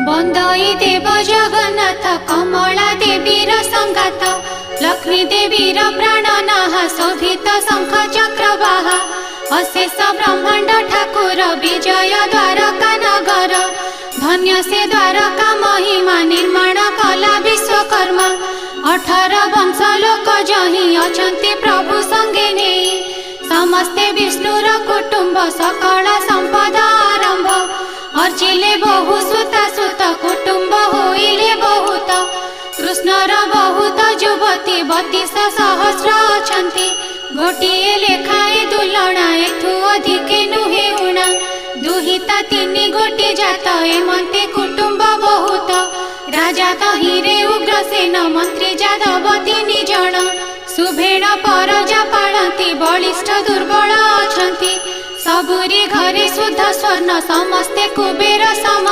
बंदई देव जगन्नाथ कमला देवीर संगात लक्ष्मी देवीर प्राणनाह शोभित शंख चक्रवाह अशेष ब्रह्मांड ठाकुर विजय द्वारका नगर धन्य से द्वारका महिमा निर्माण कला विश्वकर्मा 18 वंश लोक जही अछंती प्रभु संगे नहीं समस्ते विष्णुर कुटुंब सकल संपदा आरंभ अर्चिले बहु सुता सुत कुटुंब होइले बहुत कृष्णर बहुत युवती 32 सहस्र अछंती गोटिए लेखाए दुलणा एठू अधिके नुहे उणा दुहिता 3 गोटी जात एमंते कुटुंब बहुत राजा तहिरे उग्रसेन मंत्री जादव 3 जण सुभेण परजा पाळंती बलिष्ठ दुर्बल अछंती सबुरी घरे शुद्ध स्वर्ण समस्ते कुबेर समान।